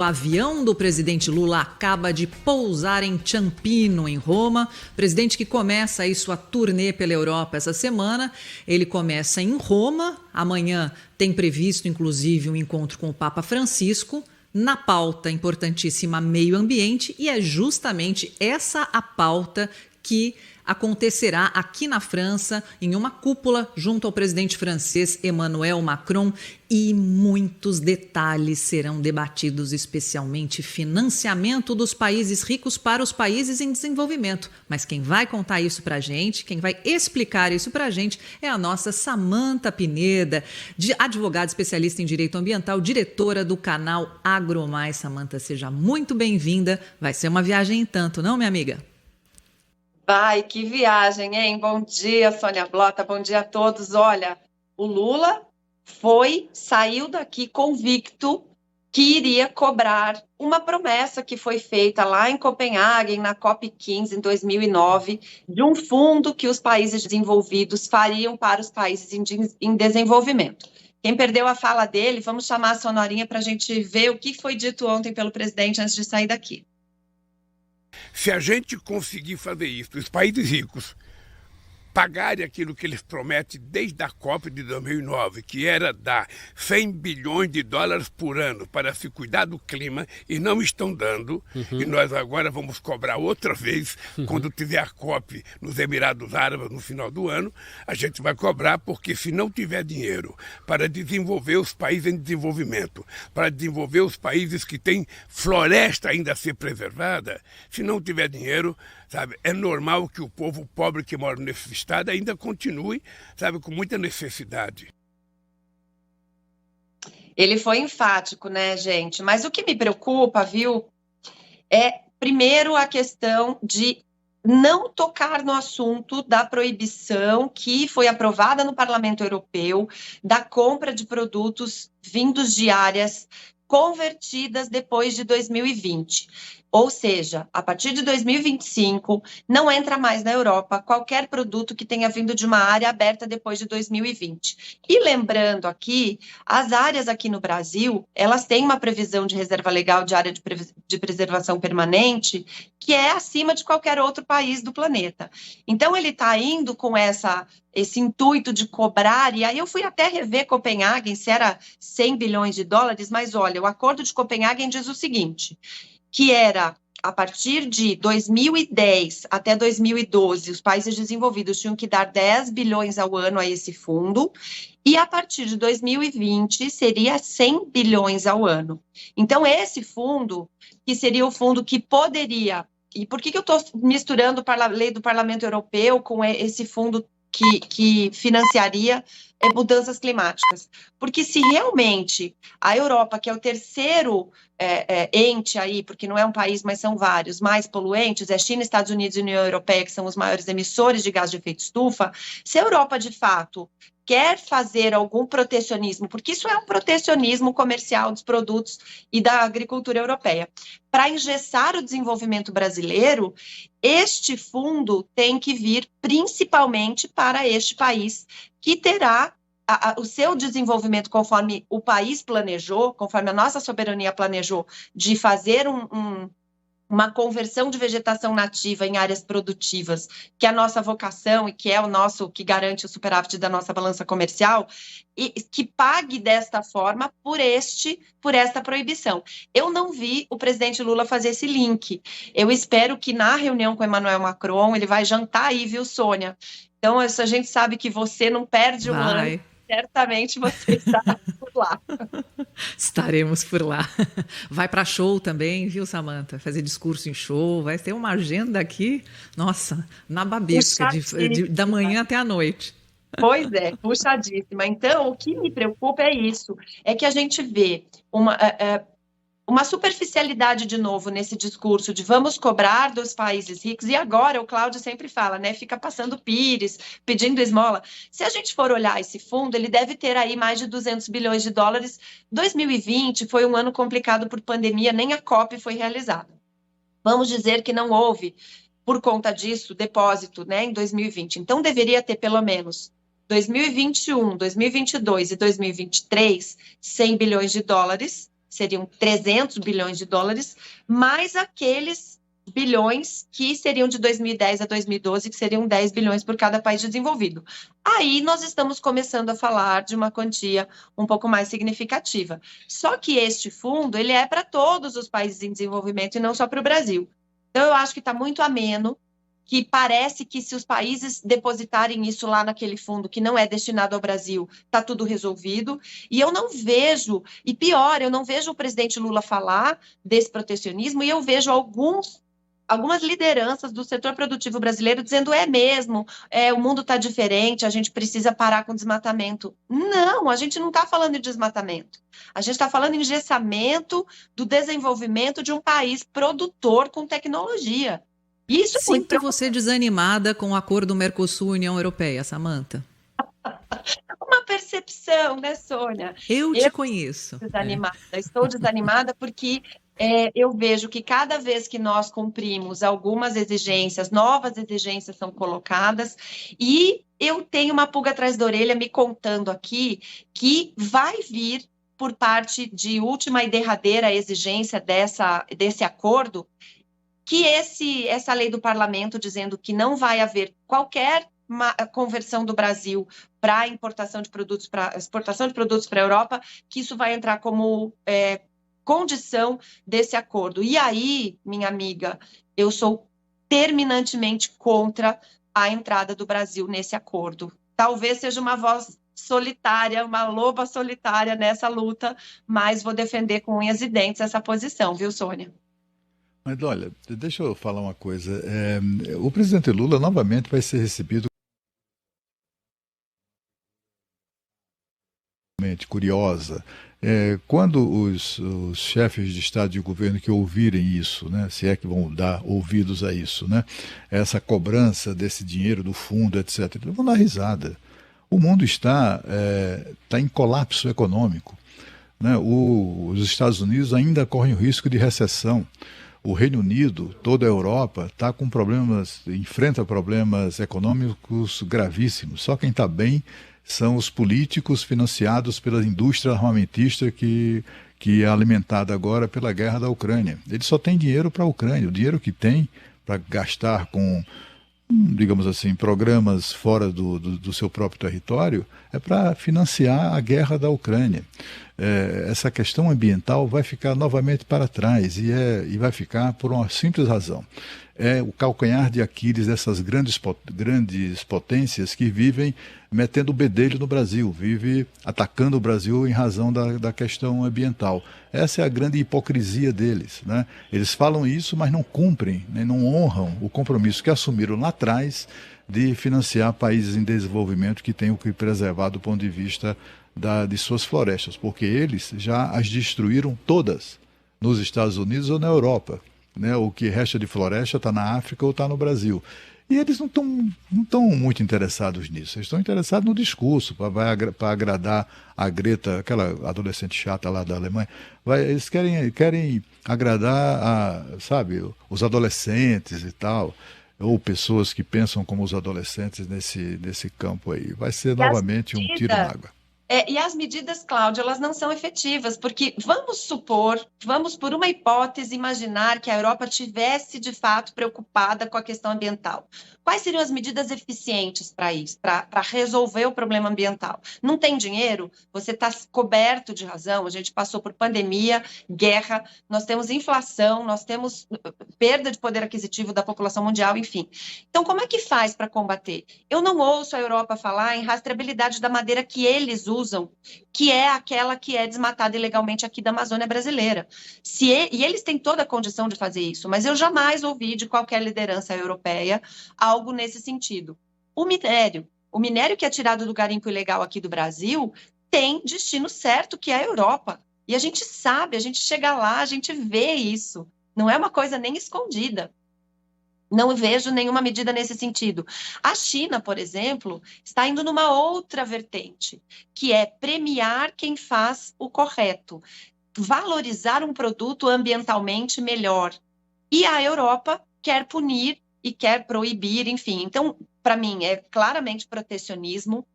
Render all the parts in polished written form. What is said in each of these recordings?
O avião do presidente Lula acaba de pousar em Ciampino, em Roma. Presidente que começa aí sua turnê pela Europa essa semana. Ele começa em Roma. Amanhã tem previsto, inclusive, um encontro com o Papa Francisco. Na pauta importantíssima meio ambiente, e é justamente essa a pauta que acontecerá aqui na França, em uma cúpula junto ao presidente francês Emmanuel Macron, e muitos detalhes serão debatidos, especialmente financiamento dos países ricos para os países em desenvolvimento. Mas quem vai contar isso para a gente, quem vai explicar isso para a gente é a nossa Samantha Pineda, advogada especialista em direito ambiental, diretora do canal AgroMais. Samantha, seja muito bem-vinda. Vai ser uma viagem em tanto, não, minha amiga? Vai, que viagem, hein? Bom dia, Sônia Blota, bom dia a todos. Olha, o Lula saiu daqui convicto que iria cobrar uma promessa que foi feita lá em Copenhague, na COP15, em 2009, de um fundo que os países desenvolvidos fariam para os países em desenvolvimento. Quem perdeu a fala dele, vamos chamar a Sonorinha para a gente ver o que foi dito ontem pelo presidente antes de sair daqui. Se a gente conseguir fazer isso, os países ricos pagarem aquilo que eles prometem desde a COP de 2009, que era dar 100 bilhões de dólares por ano para se cuidar do clima, e não estão dando, e nós agora vamos cobrar outra vez, quando tiver a COP nos Emirados Árabes no final do ano, a gente vai cobrar, porque se não tiver dinheiro para desenvolver os países em desenvolvimento, para desenvolver os países que têm floresta ainda a ser preservada, se não tiver dinheiro, sabe, é normal que o povo pobre que mora nesse estado ainda continue, sabe, com muita necessidade. Ele foi enfático, né, gente? Mas o que me preocupa, viu, é, primeiro, a questão de não tocar no assunto da proibição que foi aprovada no Parlamento Europeu da compra de produtos vindos de áreas convertidas depois de 2020. Ou seja, a partir de 2025, não entra mais na Europa qualquer produto que tenha vindo de uma área aberta depois de 2020. E lembrando aqui, as áreas aqui no Brasil, elas têm uma previsão de reserva legal de área de preservação permanente que é acima de qualquer outro país do planeta. Então, ele está indo com esse intuito de cobrar, e aí eu fui até rever Copenhague, se era 100 bilhões de dólares, mas olha, o Acordo de Copenhague diz o seguinte, que era, a partir de 2010 até 2012, os países desenvolvidos tinham que dar 10 bilhões ao ano a esse fundo, e a partir de 2020 seria 100 bilhões ao ano. Então, esse fundo, que seria o fundo que poderia... E por que eu estou misturando a lei do Parlamento Europeu com esse fundo que financiaria mudanças climáticas? Porque se realmente a Europa, que é o terceiro ente aí, porque não é um país, mas são vários, mais poluentes, é China, Estados Unidos e União Europeia, que são os maiores emissores de gás de efeito estufa, se a Europa, de fato, quer fazer algum protecionismo, porque isso é um protecionismo comercial dos produtos e da agricultura europeia, para engessar o desenvolvimento brasileiro, este fundo tem que vir principalmente para este país, que terá o seu desenvolvimento conforme o país planejou, conforme a nossa soberania planejou, de fazer uma conversão de vegetação nativa em áreas produtivas, que é a nossa vocação e que é o nosso, que garante o superávit da nossa balança comercial, e que pague desta forma por esta proibição. Eu não vi o presidente Lula fazer esse link. Eu espero que na reunião com Emmanuel Macron, ele vai jantar aí, viu, Sônia? Então, a gente sabe que você não perde um ano. Certamente você está por lá. Estaremos por lá. Vai para show também, viu, Samantha? Fazer discurso em show. Vai ter uma agenda aqui, nossa, na babesca, da manhã até a noite. Pois é, puxadíssima. Então, o que me preocupa é isso, é que a gente vê uma superficialidade de novo nesse discurso de vamos cobrar dos países ricos, e agora o Cláudio sempre fala, né, fica passando pires, pedindo esmola. Se a gente for olhar esse fundo, ele deve ter aí mais de 200 bilhões de dólares. 2020 foi um ano complicado por pandemia, nem a COP foi realizada. Vamos dizer que não houve, por conta disso, depósito, né, em 2020. Então, deveria ter pelo menos 2021, 2022 e 2023, 100 bilhões de dólares, seriam 300 bilhões de dólares, mais aqueles bilhões que seriam de 2010 a 2012, que seriam 10 bilhões por cada país desenvolvido. Aí nós estamos começando a falar de uma quantia um pouco mais significativa. Só que este fundo, ele é para todos os países em desenvolvimento e não só para o Brasil. Então, eu acho que está muito ameno, que parece que se os países depositarem isso lá naquele fundo que não é destinado ao Brasil, está tudo resolvido. E eu não vejo, e pior, eu não vejo o presidente Lula falar desse protecionismo, e eu vejo algumas lideranças do setor produtivo brasileiro dizendo mesmo, o mundo está diferente, a gente precisa parar com o desmatamento. Não, a gente não está falando de desmatamento. A gente está falando em engessamento do desenvolvimento de um país produtor com tecnologia. Isso é muito Sinto você desanimada com o acordo Mercosul-União Europeia, Samantha. uma percepção, né, Sônia? Eu te conheço. Estou desanimada porque eu vejo que cada vez que nós cumprimos algumas exigências, novas exigências são colocadas, e eu tenho uma pulga atrás da orelha me contando aqui que vai vir por parte de última e derradeira exigência desse acordo, que essa lei do parlamento dizendo que não vai haver qualquer conversão do Brasil para importação de produtos, para exportação de produtos para a Europa, que isso vai entrar como condição desse acordo. E aí, minha amiga, eu sou terminantemente contra a entrada do Brasil nesse acordo. Talvez seja uma voz solitária, uma loba solitária nessa luta, mas vou defender com unhas e dentes essa posição, viu, Sônia? Mas olha, deixa eu falar uma coisa. O presidente Lula novamente vai ser recebido curiosa. Quando os chefes de Estado e de governo que ouvirem isso, né, se é que vão dar ouvidos a isso, né, essa cobrança desse dinheiro do fundo, etc., eles vão dar risada. O mundo está em colapso econômico, né? Os Estados Unidos ainda correm o risco de recessão. O Reino Unido, toda a Europa, está com enfrenta problemas econômicos gravíssimos. Só quem está bem são os políticos financiados pela indústria armamentista que é alimentada agora pela guerra da Ucrânia. Eles só têm dinheiro para a Ucrânia. O dinheiro que tem para gastar com, digamos assim, programas fora do seu próprio território é para financiar a guerra da Ucrânia. Essa questão ambiental vai ficar novamente para trás e vai ficar por uma simples razão. É o calcanhar de Aquiles dessas grandes potências que vivem metendo o bedelho no Brasil, vive atacando o Brasil em razão da questão ambiental. Essa é a grande hipocrisia deles, né? Eles falam isso, mas não cumprem, né? Não honram o compromisso que assumiram lá atrás de financiar países em desenvolvimento que tenham que preservar do ponto de vista de suas florestas, porque eles já as destruíram todas nos Estados Unidos ou na Europa, né? O que resta de floresta está na África ou está no Brasil. E eles não estão muito interessados nisso. Eles estão interessados no discurso, para agradar a Greta, aquela adolescente chata lá da Alemanha. Eles querem agradar os adolescentes e tal, ou pessoas que pensam como os adolescentes nesse campo aí. Vai ser novamente um tiro na água. E as medidas, Cláudia, elas não são efetivas, porque vamos por uma hipótese imaginar que a Europa tivesse de fato preocupada com a questão ambiental. Quais seriam as medidas eficientes para isso, para resolver o problema ambiental? Não tem dinheiro? Você está coberto de razão, a gente passou por pandemia, guerra, nós temos inflação, nós temos perda de poder aquisitivo da população mundial, enfim. Então, como é que faz para combater? Eu não ouço a Europa falar em rastreabilidade da madeira que eles usam, que é aquela que é desmatada ilegalmente aqui da Amazônia brasileira. E eles têm toda a condição de fazer isso, mas eu jamais ouvi de qualquer liderança europeia algo nesse sentido. O minério que é tirado do garimpo ilegal aqui do Brasil tem destino certo, que é a Europa. E a gente sabe, a gente chega lá, a gente vê isso. Não é uma coisa nem escondida. Não vejo nenhuma medida nesse sentido. A China, por exemplo, está indo numa outra vertente, que é premiar quem faz o correto, valorizar um produto ambientalmente melhor. E a Europa quer punir e quer proibir, enfim. Então, para mim, é claramente protecionismo,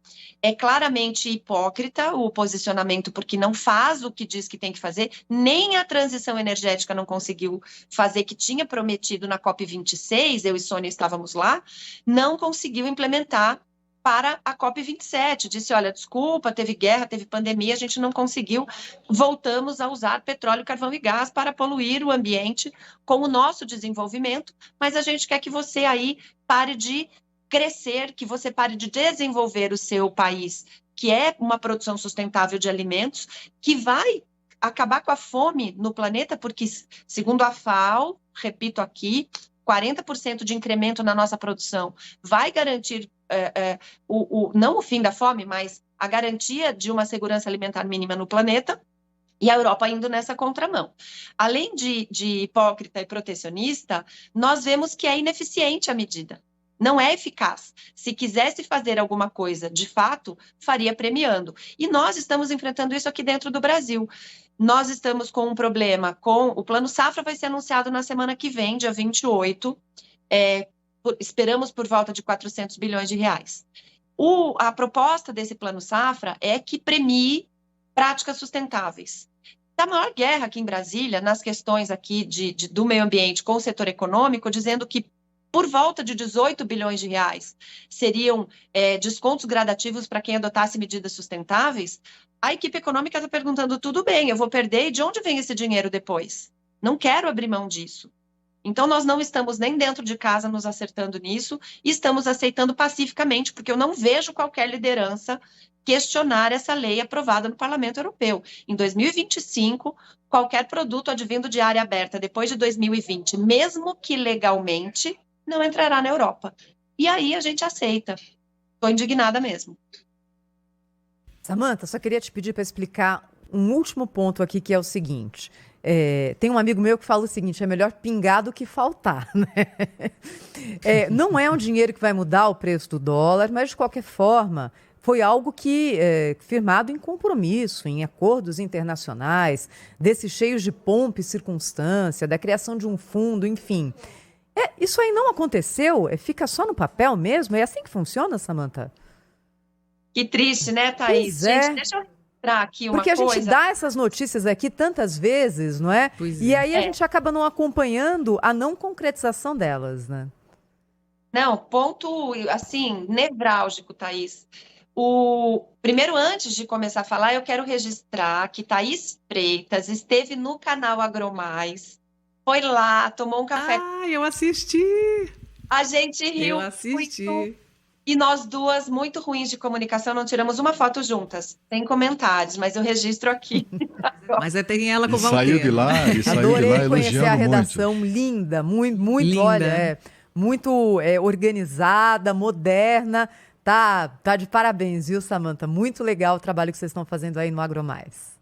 é claramente hipócrita o posicionamento, porque não faz o que diz que tem que fazer, nem a transição energética não conseguiu fazer, que tinha prometido na COP26, eu e Sônia estávamos lá, não conseguiu implementar para a COP27. Disse, olha, desculpa, teve guerra, teve pandemia, a gente não conseguiu, voltamos a usar petróleo, carvão e gás para poluir o ambiente com o nosso desenvolvimento, mas a gente quer que você aí pare de crescer, que você pare de desenvolver o seu país, que é uma produção sustentável de alimentos, que vai acabar com a fome no planeta, porque, segundo a FAO, repito aqui, 40% de incremento na nossa produção vai garantir não o fim da fome, mas a garantia de uma segurança alimentar mínima no planeta, e a Europa indo nessa contramão. Além de hipócrita e protecionista, nós vemos que é ineficiente a medida. Não é eficaz. Se quisesse fazer alguma coisa, de fato, faria premiando. E nós estamos enfrentando isso aqui dentro do Brasil. Nós estamos com um problema com... O Plano Safra vai ser anunciado na semana que vem, dia 28. Esperamos por volta de 400 bilhões de reais. A proposta desse Plano Safra é que premie práticas sustentáveis. Da maior guerra aqui em Brasília, nas questões aqui do meio ambiente com o setor econômico, dizendo que por volta de 18 bilhões de reais seriam descontos gradativos para quem adotasse medidas sustentáveis, a equipe econômica está perguntando, tudo bem, eu vou perder, e de onde vem esse dinheiro depois? Não quero abrir mão disso. Então, nós não estamos nem dentro de casa nos acertando nisso, e estamos aceitando pacificamente, porque eu não vejo qualquer liderança questionar essa lei aprovada no Parlamento Europeu. Em 2025, qualquer produto advindo de área aberta depois de 2020, mesmo que legalmente, não entrará na Europa. E aí a gente aceita. Estou indignada mesmo. Samantha, só queria te pedir para explicar um último ponto aqui, que é o seguinte. Tem um amigo meu que fala o seguinte, é melhor pingar do que faltar, né? Não é um dinheiro que vai mudar o preço do dólar, mas, de qualquer forma, foi algo que firmado em compromisso, em acordos internacionais, desses cheios de pompa e circunstância, da criação de um fundo, enfim. Isso aí não aconteceu? Fica só no papel mesmo? É assim que funciona, Samantha? Que triste, né, Thaís? Gente, deixa eu registrar aqui uma coisa. Porque a gente dá essas notícias aqui tantas vezes, não é? E aí a gente acaba não acompanhando a não concretização delas, né? Não, ponto, assim, nevrálgico, Thaís. Primeiro, antes de começar a falar, eu quero registrar que Thaís Freitas esteve no canal AgroMais, foi lá, tomou um café. Ah, eu assisti! A gente riu. Eu assisti. Muito, e nós duas, muito ruins de comunicação, não tiramos uma foto juntas, sem comentários, mas eu registro aqui. Mas tem ela com o Valdir. Saiu de lá Adorei conhecer a redação, muito. Linda, muito, linda. Olha, muito organizada, moderna. Tá de parabéns, viu, Samantha? Muito legal o trabalho que vocês estão fazendo aí no AgroMais.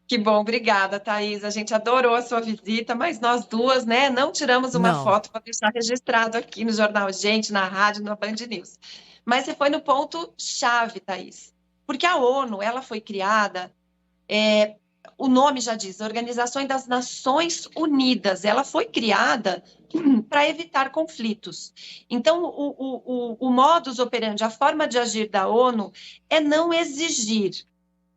Que bom, obrigada, Thaís. A gente adorou a sua visita, mas nós duas, né, não tiramos uma foto para deixar registrado aqui no Jornal Gente, na rádio, na Band News. Mas você foi no ponto-chave, Thaís. Porque a ONU, ela foi criada, o nome já diz, Organização das Nações Unidas. Ela foi criada para evitar conflitos. Então, o modus operandi, a forma de agir da ONU é não exigir.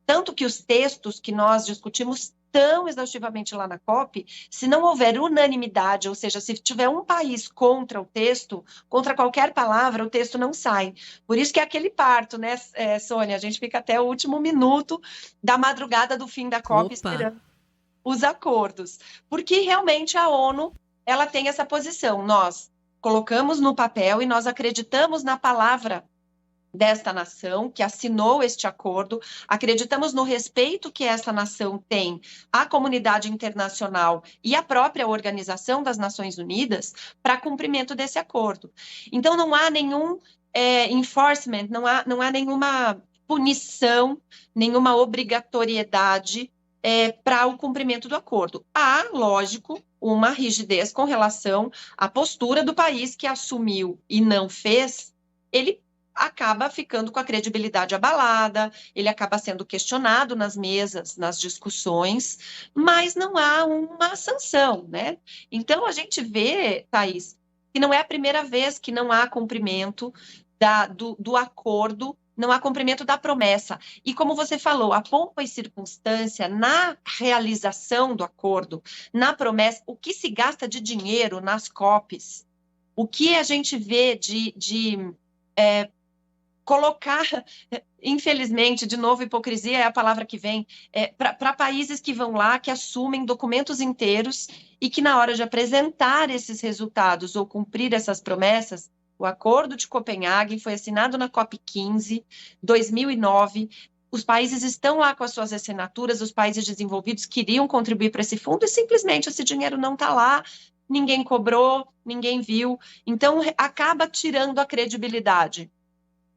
Tanto que os textos que nós discutimos tão exaustivamente lá na COP, se não houver unanimidade, ou seja, se tiver um país contra o texto, contra qualquer palavra, o texto não sai. Por isso que é aquele parto, né, Sônia? A gente fica até o último minuto da madrugada do fim da COP esperando os acordos. Porque realmente a ONU, ela tem essa posição. Nós colocamos no papel e nós acreditamos na palavra desta nação, que assinou este acordo, acreditamos no respeito que essa nação tem à comunidade internacional e à própria Organização das Nações Unidas para cumprimento desse acordo. Então, não há nenhum enforcement, não há nenhuma punição, nenhuma obrigatoriedade para o cumprimento do acordo. Há, lógico, uma rigidez com relação à postura do país que assumiu e não fez, ele acaba ficando com a credibilidade abalada, ele acaba sendo questionado nas mesas, nas discussões, mas não há uma sanção, né? Então, a gente vê, Thaís, que não é a primeira vez que não há cumprimento do acordo, não há cumprimento da promessa. E como você falou, a pompa e circunstância na realização do acordo, na promessa, o que se gasta de dinheiro nas COPs, o que a gente vê de colocar, infelizmente, de novo, hipocrisia é a palavra que vem, para países que vão lá, que assumem documentos inteiros e que na hora de apresentar esses resultados ou cumprir essas promessas, o Acordo de Copenhague foi assinado na COP15, 2009, os países estão lá com as suas assinaturas, os países desenvolvidos queriam contribuir para esse fundo e simplesmente esse dinheiro não está lá, ninguém cobrou, ninguém viu, então acaba tirando a credibilidade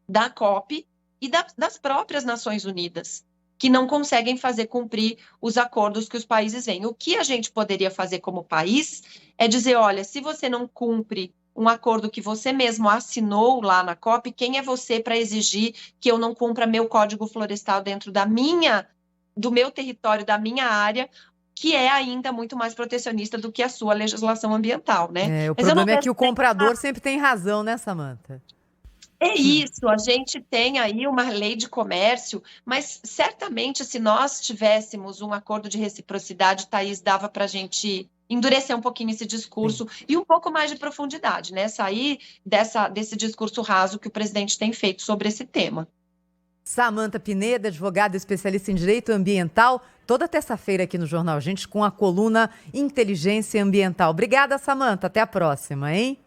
da COP e das próprias Nações Unidas, que não conseguem fazer cumprir os acordos que os países vêm. O que a gente poderia fazer como país é dizer, olha, se você não cumpre um acordo que você mesmo assinou lá na COP, quem é você para exigir que eu não cumpra meu código florestal dentro do meu território, da minha área, que é ainda muito mais protecionista do que a sua legislação ambiental, né? O problema é que o comprador sempre tem razão, né, Samantha? É isso, a gente tem aí uma lei de comércio, mas certamente se nós tivéssemos um acordo de reciprocidade, Thaís, dava para a gente endurecer um pouquinho esse discurso e um pouco mais de profundidade, né? Sair desse discurso raso que o presidente tem feito sobre esse tema. Samantha Pineda, advogada especialista em direito ambiental, toda terça-feira aqui no Jornal Gente com a coluna Inteligência Ambiental. Obrigada, Samantha. Até a próxima, hein?